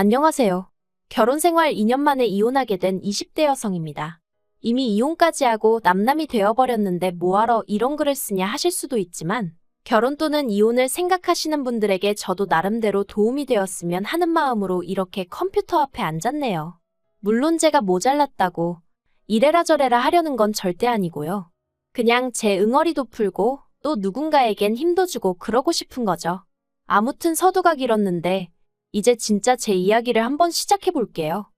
안녕하세요. 결혼생활 2년 만에 이혼하게 된 20대 여성입니다. 이미 이혼까지 하고 남남이 되어버렸는데 뭐하러 이런 글을 쓰냐 하실 수도 있지만 결혼 또는 이혼을 생각하시는 분들에게 저도 나름대로 도움이 되었으면 하는 마음으로 이렇게 컴퓨터 앞에 앉았네요. 물론 제가 모자랐다고 이래라 저래라 하려는 건 절대 아니고요. 그냥 제 응어리도 풀고 또 누군가에겐 힘도 주고 그러고 싶은 거죠. 아무튼 서두가 길었는데 이제 진짜 제 이야기를 한번 시작해 볼게요.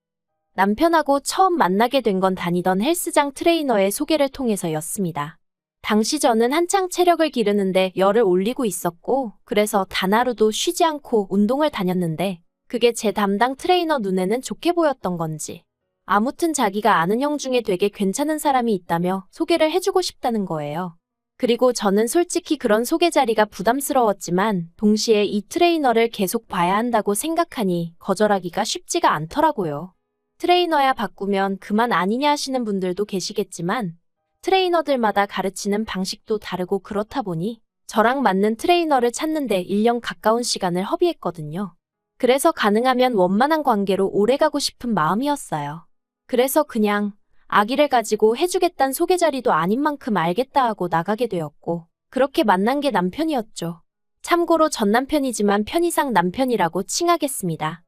남편하고 처음 만나게 된 건 다니던 헬스장 트레이너의 소개를 통해서였습니다. 당시 저는 한창 체력을 기르는데 열을 올리고 있었고 그래서 단 하루도 쉬지 않고 운동을 다녔는데 그게 제 담당 트레이너 눈에는 좋게 보였던 건지 아무튼 자기가 아는 형 중에 되게 괜찮은 사람이 있다며 소개를 해주고 싶다는 거예요. 그리고 저는 솔직히 그런 소개 자리가 부담스러웠지만 동시에 이 트레이너를 계속 봐야 한다고 생각하니 거절하기가 쉽지가 않더라고요. 트레이너야 바꾸면 그만 아니냐 하시는 분들도 계시겠지만 트레이너들마다 가르치는 방식도 다르고 그렇다 보니 저랑 맞는 트레이너를 찾는데 1년 가까운 시간을 허비했거든요. 그래서 가능하면 원만한 관계로 오래가고 싶은 마음이었어요. 그래서 그냥 아기를 가지고 해주겠단 소개 자리도 아닌 만큼 알겠다 하고 나가게 되었고 그렇게 만난 게 남편이었죠. 참고로 전 남편이지만 편의상 남편이라고 칭하겠습니다.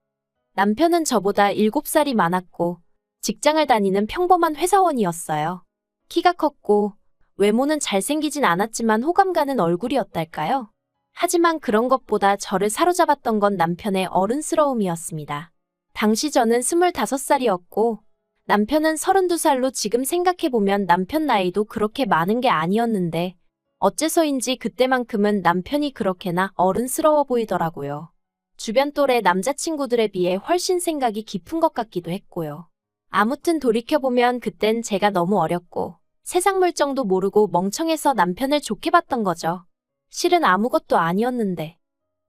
남편은 저보다 7살이 많았고 직장을 다니는 평범한 회사원이었어요. 키가 컸고 외모는 잘생기진 않았지만 호감 가는 얼굴이었달까요? 하지만 그런 것보다 저를 사로잡았던 건 남편의 어른스러움이었습니다. 당시 저는 25살이었고 남편은 32살로 지금 생각해보면 남편 나이도 그렇게 많은 게 아니었는데 어째서인지 그때만큼은 남편이 그렇게나 어른스러워 보이더라고요. 주변 또래 남자친구들에 비해 훨씬 생각이 깊은 것 같기도 했고요. 아무튼 돌이켜보면 그땐 제가 너무 어렸고 세상 물정도 모르고 멍청해서 남편을 좋게 봤던 거죠. 실은 아무것도 아니었는데.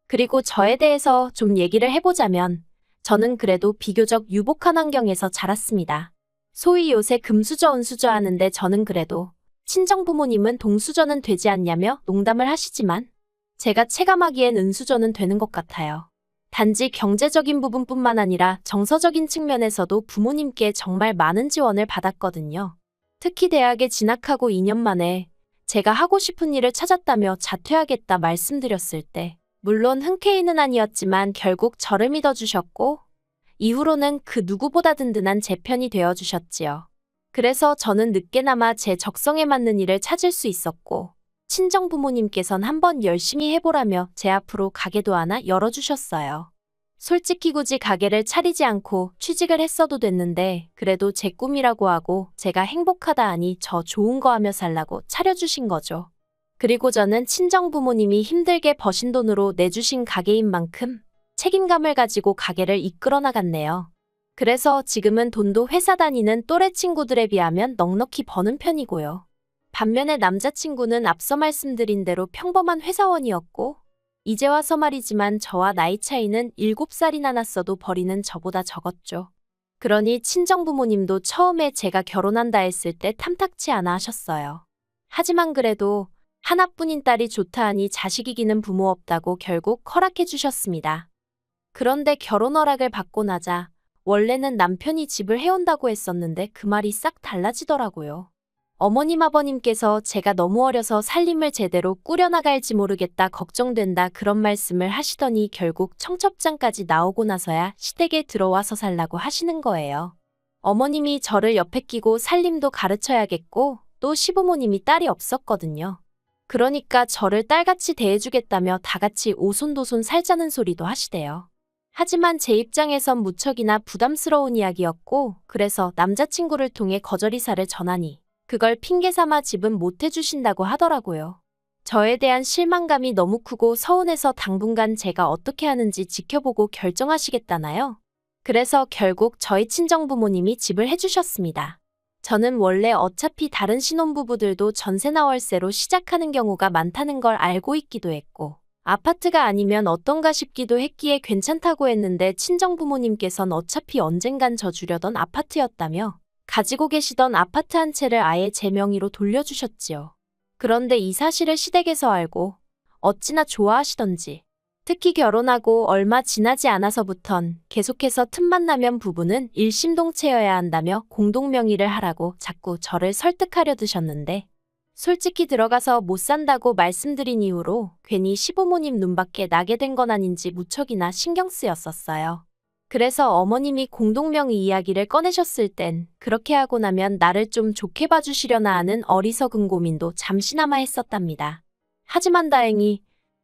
그리고 저에 대해서 좀 얘기를 해보자면 저는 그래도 비교적 유복한 환경에서 자랐습니다. 소위 요새 금수저 은수저 하는데 저는 그래도 친정부모님은 동수저는 되지 않냐며 농담을 하시지만 제가 체감하기엔 은수저는 되는 것 같아요. 단지 경제적인 부분뿐만 아니라 정서적인 측면에서도 부모님께 정말 많은 지원을 받았거든요. 특히 대학에 진학하고 2년 만에 제가 하고 싶은 일을 찾았다며 자퇴하겠다 말씀드렸을 때 물론 흔쾌히는 아니었지만 결국 저를 믿어주셨고 이후로는 그 누구보다 든든한 제 편이 되어주셨지요. 그래서 저는 늦게나마 제 적성에 맞는 일을 찾을 수 있었고 친정부모님께선 한번 열심히 해보라며 제 앞으로 가게도 하나 열어주셨어요. 솔직히 굳이 가게를 차리지 않고 취직을 했어도 됐는데 그래도 제 꿈이라고 하고 제가 행복하다 하니 저 좋은 거 하며 살라고 차려주신 거죠. 그리고 저는 친정부모님이 힘들게 버신 돈으로 내주신 가게인 만큼 책임감을 가지고 가게를 이끌어 나갔네요. 그래서 지금은 돈도 회사 다니는 또래 친구들에 비하면 넉넉히 버는 편이고요. 반면에 남자친구는 앞서 말씀드린 대로 평범한 회사원이었고 이제 와서 말이지만 저와 나이 차이는 7살이나 났어도 벌이는 저보다 적었죠. 그러니 친정부모님도 처음에 제가 결혼한다 했을 때 탐탁치 않아 하셨어요. 하지만 그래도 하나뿐인 딸이 좋다 하니 자식 이기는 부모 없다고 결국 허락해 주셨습니다. 그런데 결혼 허락을 받고 나자 원래는 남편이 집을 해온다고 했었는데 그 말이 싹 달라지더라고요. 어머님 아버님께서 제가 너무 어려서 살림을 제대로 꾸려나갈지 모르겠다 걱정된다 그런 말씀을 하시더니 결국 청첩장까지 나오고 나서야 시댁에 들어와서 살라고 하시는 거예요. 어머님이 저를 옆에 끼고 살림도 가르쳐야겠고 또 시부모님이 딸이 없었거든요. 그러니까 저를 딸같이 대해주겠다며 다같이 오손도손 살자는 소리도 하시대요. 하지만 제 입장에선 무척이나 부담스러운 이야기였고 그래서 남자친구를 통해 거절이사를 전하니 그걸 핑계 삼아 집은 못 해주신다고 하더라고요. 저에 대한 실망감이 너무 크고 서운해서 당분간 제가 어떻게 하는지 지켜보고 결정하시겠다나요? 그래서 결국 저희 친정부모님이 집을 해주셨습니다. 저는 원래 어차피 다른 신혼부부들도 전세나 월세로 시작하는 경우가 많다는 걸 알고 있기도 했고 아파트가 아니면 어떤가 싶기도 했기에 괜찮다고 했는데 친정부모님께선 어차피 언젠간 저 주려던 아파트였다며 가지고 계시던 아파트 한 채를 아예 제 명의로 돌려주셨지요. 그런데 이 사실을 시댁에서 알고 어찌나 좋아하시던지 특히 결혼하고 얼마 지나지 않아서부턴 계속해서 틈만 나면 부부는 일심동체여야 한다며 공동명의를 하라고 자꾸 저를 설득하려 드셨는데 솔직히 들어가서 못 산다고 말씀드린 이후로 괜히 시부모님 눈밖에 나게 된 건 아닌지 무척이나 신경 쓰였었어요. 그래서 어머님이 공동명의 이야기를 꺼내셨을 땐 그렇게 하고 나면 나를 좀 좋게 봐주시려나 하는 어리석은 고민도 잠시나마 했었답니다. 하지만 다행히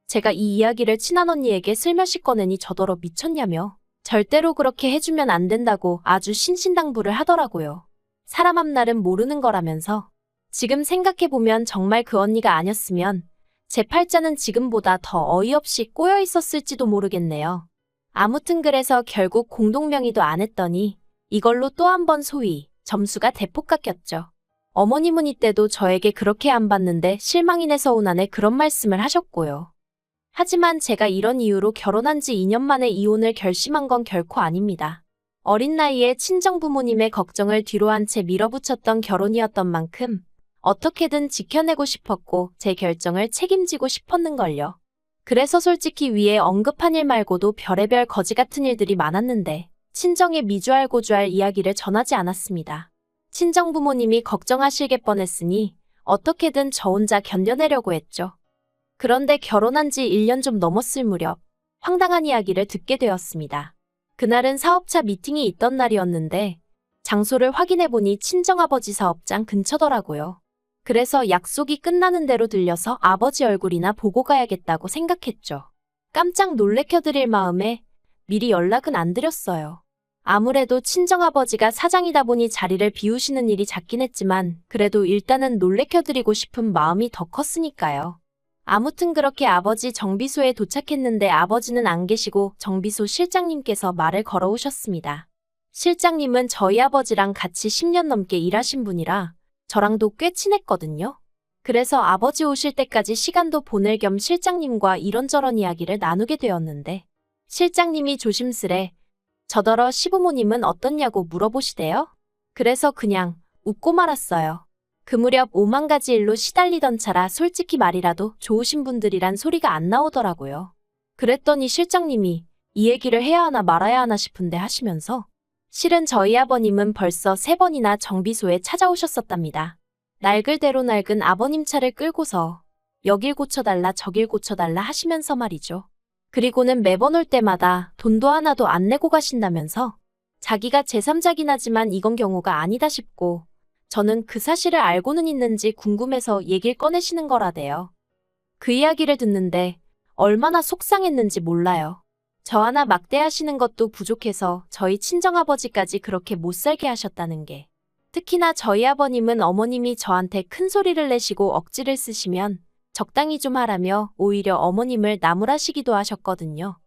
제가 이 이야기를 친한 언니에게 슬며시 꺼내니 저더러 미쳤냐며 절대로 그렇게 해주면 안 된다고 아주 신신당부를 하더라고요. 사람 앞날은 모르는 거라면서 지금 생각해보면 정말 그 언니가 아니었으면 제 팔자는 지금보다 더 어이없이 꼬여 있었을지도 모르겠네요. 아무튼 그래서 결국 공동명의도 안 했더니 이걸로 또 한 번 소위 점수가 대폭 깎였죠. 어머님은 이때도 저에게 그렇게 안 봤는데 실망이네 서운하네 그런 말씀을 하셨고요. 하지만 제가 이런 이유로 결혼한 지 2년 만에 이혼을 결심한 건 결코 아닙니다. 어린 나이에 친정부모님의 걱정을 뒤로 한 채 밀어붙였던 결혼이었던 만큼 어떻게든 지켜내고 싶었고 제 결정을 책임지고 싶었는걸요. 그래서 솔직히 위에 언급한 일 말고도 별의별 거지 같은 일들이 많았는데 친정에 미주알 고주알 이야기를 전하지 않았습니다. 친정부모님이 걱정하실게 뻔했으니 어떻게든 저 혼자 견뎌내려고 했죠. 그런데 결혼한 지 1년 좀 넘었을 무렵 황당한 이야기를 듣게 되었습니다. 그날은 사업차 미팅이 있던 날이었는데 장소를 확인해보니 친정아버지 사업장 근처더라고요. 그래서 약속이 끝나는 대로 들려서 아버지 얼굴이나 보고 가야겠다고 생각했죠. 깜짝 놀래켜드릴 마음에 미리 연락은 안 드렸어요. 아무래도 친정아버지가 사장이다 보니 자리를 비우시는 일이 잦긴 했지만 그래도 일단은 놀래켜드리고 싶은 마음이 더 컸으니까요. 아무튼 그렇게 아버지 정비소에 도착했는데 아버지는 안 계시고 정비소 실장님께서 말을 걸어오셨습니다. 실장님은 저희 아버지랑 같이 10년 넘게 일하신 분이라 저랑도 꽤 친했거든요. 그래서 아버지 오실 때까지 시간도 보낼 겸 실장님과 이런저런 이야기를 나누게 되었는데 실장님이 조심스레 저더러 시부모님은 어떻냐고 물어보시대요. 그래서 그냥 웃고 말았어요. 그 무렵 오만 가지 일로 시달리던 차라 솔직히 말이라도 좋으신 분들이란 소리가 안 나오더라고요. 그랬더니 실장님이 이 얘기를 해야 하나 말아야 하나 싶은데 하시면서 실은 저희 아버님은 벌써 3번이나 정비소에 찾아오셨었답니다. 낡을대로 낡은 아버님 차를 끌고서 여길 고쳐달라 저길 고쳐달라 하시면서 말이죠. 그리고는 매번 올 때마다 돈도 하나도 안 내고 가신다면서 자기가 제3자긴 하지만 이건 경우가 아니다 싶고 저는 그 사실을 알고는 있는지 궁금해서 얘기를 꺼내시는 거라대요. 그 이야기를 듣는데 얼마나 속상했는지 몰라요. 저 하나 막대하시는 것도 부족해서 저희 친정아버지까지 그렇게 못살게 하셨다는 게. 특히나 저희 아버님은 어머님이 저한테 큰 소리를 내시고 억지를 쓰시면 적당히 좀 하라며 오히려 어머님을 나무라시기도 하셨거든요.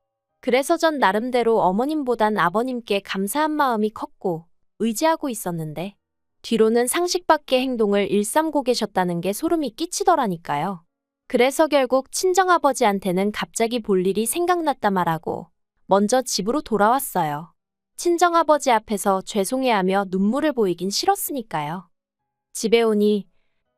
그래서 전 나름대로 어머님보단 아버님께 감사한 마음이 컸고 의지하고 있었는데 뒤로는 상식 밖의 행동을 일삼고 계셨다는 게 소름이 끼치더라니까요. 그래서 결국 친정아버지한테는 갑자기 볼 일이 생각났다 말하고 먼저 집으로 돌아왔어요. 친정아버지 앞에서 죄송해하며 눈물을 보이긴 싫었으니까요. 집에 오니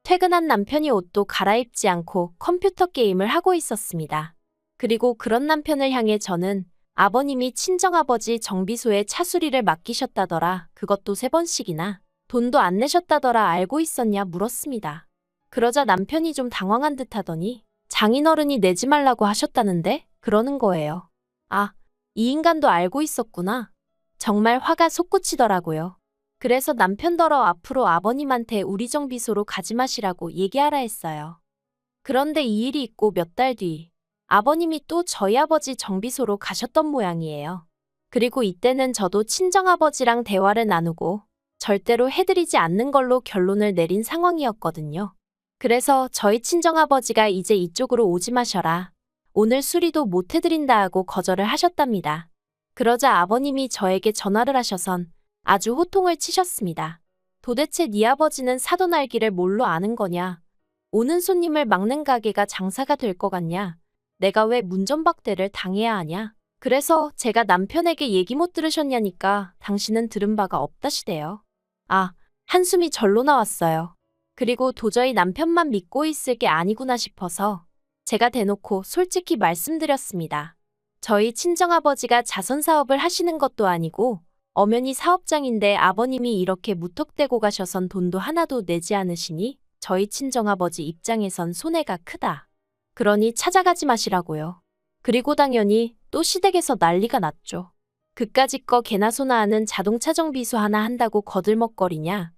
퇴근한 남편이 옷도 갈아입지 않고 컴퓨터 게임을 하고 있었습니다. 그리고 그런 남편을 향해 저는 아버님이 친정아버지 정비소에 차 수리를 맡기셨다더라. 그것도 3번씩이나. 돈도 안 내셨다더라. 알고 있었냐 물었습니다. 그러자 남편이 좀 당황한 듯 하더니 장인어른이 내지 말라고 하셨다는데? 그러는 거예요. 아, 이 인간도 알고 있었구나. 정말 화가 솟구치더라고요. 그래서 남편더러 앞으로 아버님한테 우리 정비소로 가지 마시라고 얘기하라 했어요. 그런데 이 일이 있고 몇 달 뒤 아버님이 또 저희 아버지 정비소로 가셨던 모양이에요. 그리고 이때는 저도 친정아버지랑 대화를 나누고 절대로 해드리지 않는 걸로 결론을 내린 상황이었거든요. 그래서 저희 친정아버지가 이제 이쪽으로 오지 마셔라. 오늘 수리도 못 해드린다 하고 거절을 하셨답니다. 그러자 아버님이 저에게 전화를 하셔선 아주 호통을 치셨습니다. 도대체 네 아버지는 사돈 알기를 뭘로 아는 거냐? 오는 손님을 막는 가게가 장사가 될 것 같냐? 내가 왜 문전박대를 당해야 하냐? 그래서 제가 남편에게 얘기 못 들으셨냐니까 당신은 들은 바가 없다시대요. 아, 한숨이 절로 나왔어요. 그리고 도저히 남편만 믿고 있을 게 아니구나 싶어서 제가 대놓고 솔직히 말씀드렸습니다. 저희 친정아버지가 자선 사업을 하시는 것도 아니고 엄연히 사업장인데 아버님이 이렇게 무턱대고 가셔선 돈도 하나도 내지 않으시니 저희 친정아버지 입장에선 손해가 크다. 그러니 찾아가지 마시라고요. 그리고 당연히 또 시댁에서 난리가 났죠. 그까짓 거 개나 소나 하는 자동차 정비소 하나 한다고 거들먹거리냐.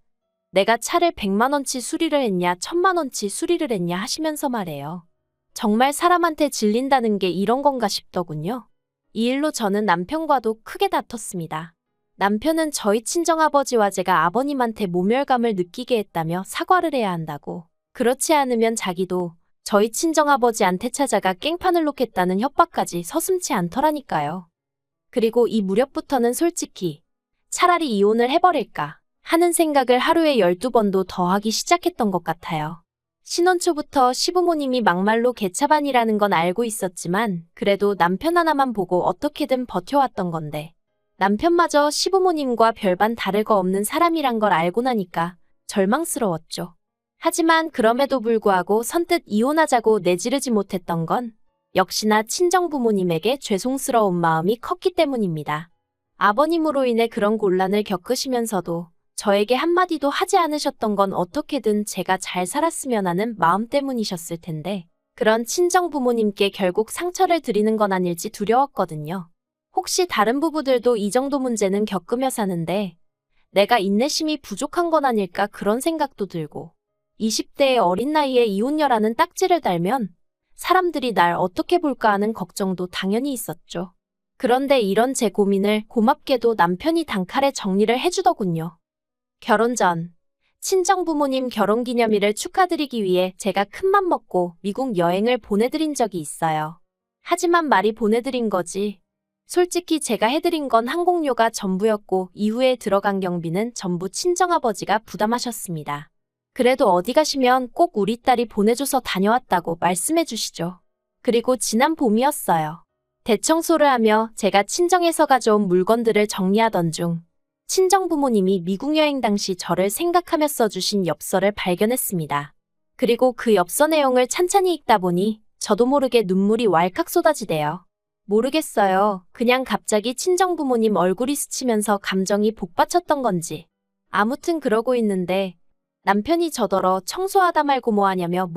내가 차를 100만원치 수리를 했냐 1000만원치 수리를 했냐 하시면서 말해요. 정말 사람한테 질린다는 게 이런 건가 싶더군요. 이 일로 저는 남편과도 크게 다퉜습니다. 남편은 저희 친정아버지와 제가 아버님한테 모멸감을 느끼게 했다며 사과를 해야 한다고. 그렇지 않으면 자기도 저희 친정아버지한테 찾아가 깽판을 놓겠다는 협박까지 서슴지 않더라니까요. 그리고 이 무렵부터는 솔직히 차라리 이혼을 해버릴까 하는 생각을 하루에 12번도 더 하기 시작했던 것 같아요. 신혼 초부터 시부모님이 막말로 개차반이라는 건 알고 있었지만 그래도 남편 하나만 보고 어떻게든 버텨왔던 건데 남편마저 시부모님과 별반 다를 거 없는 사람이란 걸 알고 나니까 절망스러웠죠. 하지만 그럼에도 불구하고 선뜻 이혼하자고 내지르지 못했던 건 역시나 친정부모님에게 죄송스러운 마음이 컸기 때문입니다. 아버님으로 인해 그런 곤란을 겪으시면서도 저에게 한마디도 하지 않으셨던 건 어떻게든 제가 잘 살았으면 하는 마음 때문이셨을 텐데 그런 친정부모님께 결국 상처를 드리는 건 아닐지 두려웠거든요. 혹시 다른 부부들도 이 정도 문제는 겪으며 사는데 내가 인내심이 부족한 건 아닐까 그런 생각도 들고 20대의 어린 나이에 이혼녀라는 딱지를 달면 사람들이 날 어떻게 볼까 하는 걱정도 당연히 있었죠. 그런데 이런 제 고민을 고맙게도 남편이 단칼에 정리를 해주더군요. 결혼 전 친정부모님 결혼기념일을 축하드리기 위해 제가 큰맘 먹고 미국 여행을 보내드린 적이 있어요. 하지만 말이 보내드린 거지. 솔직히 제가 해드린 건 항공료가 전부였고 이후에 들어간 경비는 전부 친정아버지가 부담하셨습니다. 그래도 어디 가시면 꼭 우리 딸이 보내줘서 다녀왔다고 말씀해 주시죠. 그리고 지난 봄이었어요. 대청소를 하며 제가 친정에서 가져온 물건들을 정리하던 중 친정부모님이 미국 여행 당시 저를 생각하며 써주신 엽서를 발견했습니다. 그리고 그 엽서 내용을 찬찬히 읽다 보니 저도 모르게 눈물이 왈칵 쏟아지대요. 모르겠어요. 그냥 갑자기 친정부모님 얼굴이 스치면서 감정이 복받쳤던 건지. 아무튼 그러고 있는데 남편이 저더러 청소하다 말고 뭐 하냐며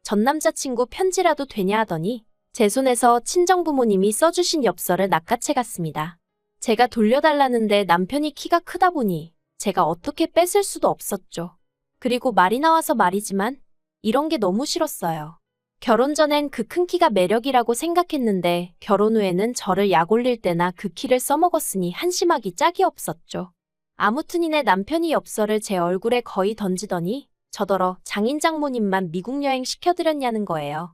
전 남자친구 편지라도 되냐 하더니 제 손에서 친정부모님이 써주신 엽서를 낚아채 갔습니다. 제가 돌려달라는데 남편이 키가 크다 보니 제가 어떻게 뺏을 수도 없었죠. 그리고 말이 나와서 말이지만 이런 게 너무 싫었어요. 결혼 전엔 그 큰 키가 매력이라고 생각했는데 결혼 후에는 저를 약 올릴 때나 그 키를 써먹었으니 한심하기 짝이 없었죠. 아무튼 이내 남편이 엽서를 제 얼굴에 거의 던지더니 저더러 장인 장모님만 미국 여행 시켜드렸냐는 거예요.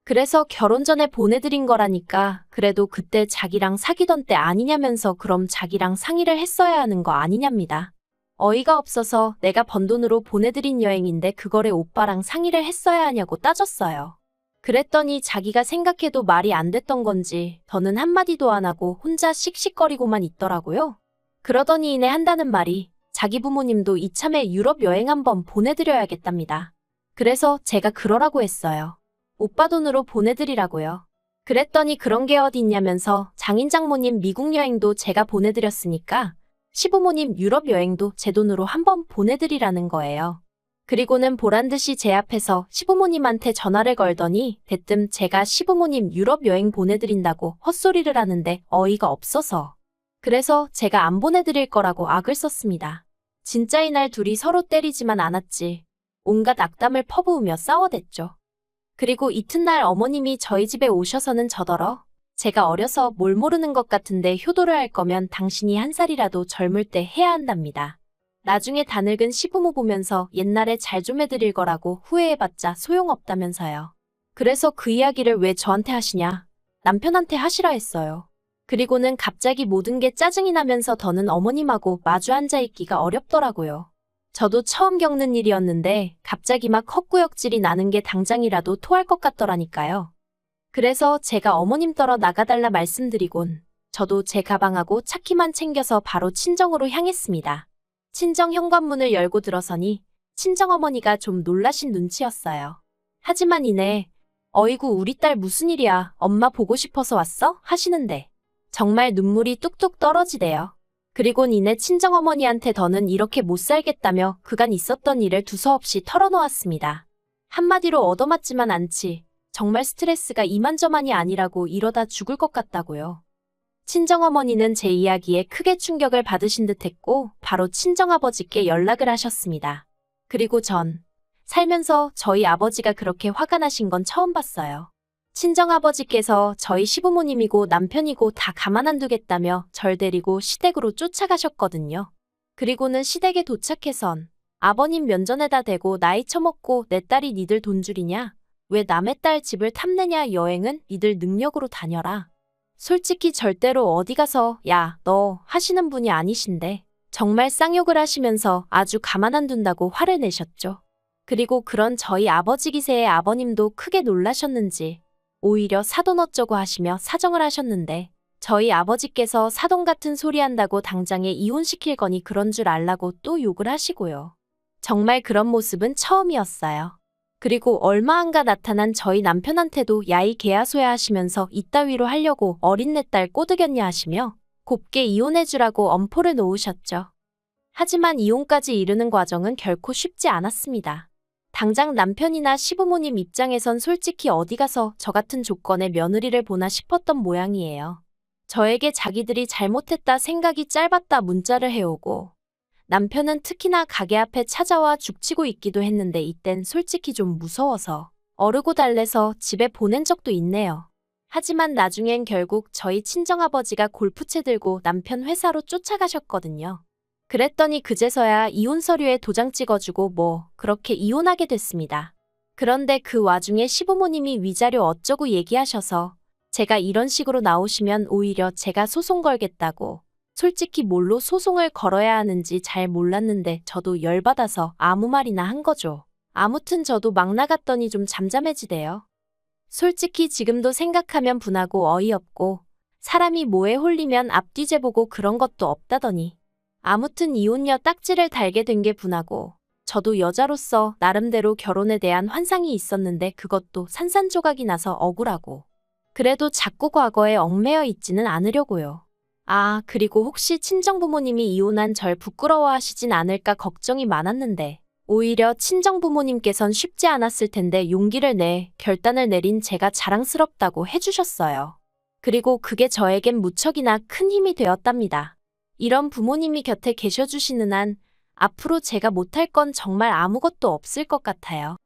그래서 결혼 전에 보내드린 거라니까 그래도 그때 자기랑 사귀던 때 아니냐면서 그럼 자기랑 상의를 했어야 하는 거 아니냐입니다. 어이가 없어서 내가 번 돈으로 보내드린 여행인데 그거를 오빠랑 상의를 했어야 하냐고 따졌어요. 그랬더니 자기가 생각해도 말이 안 됐던 건지 더는 한마디도 안 하고 혼자 씩씩거리고만 있더라고요. 그러더니 이내 한다는 말이 자기 부모님도 이참에 유럽 여행 한번 보내드려야겠답니다. 그래서 제가 그러라고 했어요. 오빠 돈으로 보내드리라고요. 그랬더니 그런 게 어디 있냐면서 장인 장모님 미국 여행도 제가 보내드렸으니까 시부모님 유럽 여행도 제 돈으로 한번 보내드리라는 거예요. 그리고는 보란듯이 제 앞에서 시부모님한테 전화를 걸더니 대뜸 제가 시부모님 유럽 여행 보내드린다고 헛소리를 하는데 어이가 없어서. 그래서 제가 안 보내드릴 거라고 악을 썼습니다. 진짜 이날 둘이 서로 때리지만 않았지. 온갖 악담을 퍼부으며 싸워댔죠. 그리고 이튿날 어머님이 저희 집에 오셔서는 저더러 제가 어려서 뭘 모르는 것 같은데 효도를 할 거면 당신이 한 살이라도 젊을 때 해야 한답니다. 나중에 다 늙은 시부모 보면서 옛날에 잘 좀 해드릴 거라고 후회해봤자 소용없다면서요. 그래서 그 이야기를 왜 저한테 하시냐? 남편한테 하시라 했어요. 그리고는 갑자기 모든 게 짜증이 나면서 더는 어머님하고 마주 앉아있기가 어렵더라고요. 저도 처음 겪는 일이었는데 갑자기 막 헛구역질이 나는 게 당장이라도 토할 것 같더라니까요. 그래서 제가 어머님 떨어 나가달라 말씀드리곤 저도 제 가방하고 차키만 챙겨서 바로 친정으로 향했습니다. 친정 현관문을 열고 들어서니 친정어머니가 좀 놀라신 눈치였어요. 하지만 이내 어이구 우리 딸 무슨 일이야. 엄마 보고 싶어서 왔어? 하시는데 정말 눈물이 뚝뚝 떨어지대요. 그리고 니네 친정어머니한테 더는 이렇게 못 살겠다며 그간 있었던 일을 두서없이 털어놓았습니다. 한마디로 얻어맞지만 않지. 정말 스트레스가 이만저만이 아니라고 이러다 죽을 것 같다고요. 친정어머니는 제 이야기에 크게 충격을 받으신 듯했고 바로 친정아버지께 연락을 하셨습니다. 그리고 전 살면서 저희 아버지가 그렇게 화가 나신 건 처음 봤어요. 친정아버지께서 저희 시부모님이고 남편이고 다 가만 안 두겠다며 절 데리고 시댁으로 쫓아가셨거든요. 그리고는 시댁에 도착해선 아버님 면전에다 대고 나이 처먹고 내 딸이 니들 돈줄이냐? 왜 남의 딸 집을 탐내냐? 여행은 니들 능력으로 다녀라. 솔직히 절대로 어디 가서 야, 너 하시는 분이 아니신데 정말 쌍욕을 하시면서 아주 가만 안 둔다고 화를 내셨죠. 그리고 그런 저희 아버지 기세에 아버님도 크게 놀라셨는지 오히려 사돈 어쩌고 하시며 사정을 하셨는데 저희 아버지께서 사돈 같은 소리 한다고 당장에 이혼시킬 거니 그런 줄 알라고 또 욕을 하시고요. 정말 그런 모습은 처음이었어요. 그리고 얼마 안가 나타난 저희 남편한테도 야이 개야소야 하시면서 이따위로 하려고 어린 내 딸 꼬드겼냐 하시며 곱게 이혼해주라고 엄포를 놓으셨죠. 하지만 이혼까지 이르는 과정은 결코 쉽지 않았습니다. 당장 남편이나 시부모님 입장에선 솔직히 어디 가서 저 같은 조건의 며느리를 보나 싶었던 모양이에요. 저에게 자기들이 잘못했다 생각이 짧았다 문자를 해오고 남편은 특히나 가게 앞에 찾아와 죽치고 있기도 했는데 이땐 솔직히 좀 무서워서 어르고 달래서 집에 보낸 적도 있네요. 하지만 나중엔 결국 저희 친정아버지가 골프채 들고 남편 회사로 쫓아가셨거든요. 그랬더니 그제서야 이혼 서류에 도장 찍어주고 그렇게 이혼하게 됐습니다. 그런데 그 와중에 시부모님이 위자료 어쩌고 얘기하셔서 제가 이런 식으로 나오시면 오히려 제가 소송 걸겠다고 솔직히 뭘로 소송을 걸어야 하는지 잘 몰랐는데 저도 열받아서 아무 말이나 한 거죠. 아무튼 저도 막 나갔더니 좀 잠잠해지대요. 솔직히 지금도 생각하면 분하고 어이없고 사람이 뭐에 홀리면 앞뒤재 보고 그런 것도 없다더니 아무튼 이혼녀 딱지를 달게 된 게 분하고 저도 여자로서 나름대로 결혼에 대한 환상이 있었는데 그것도 산산조각이 나서 억울하고 그래도 자꾸 과거에 얽매여 있지는 않으려고요. 아, 그리고 혹시 친정부모님이 이혼한 절 부끄러워하시진 않을까 걱정이 많았는데 오히려 친정부모님께선 쉽지 않았을 텐데 용기를 내 결단을 내린 제가 자랑스럽다고 해주셨어요. 그리고 그게 저에겐 무척이나 큰 힘이 되었답니다. 이런 부모님이 곁에 계셔주시는 한 앞으로 제가 못할 건 정말 아무것도 없을 것 같아요.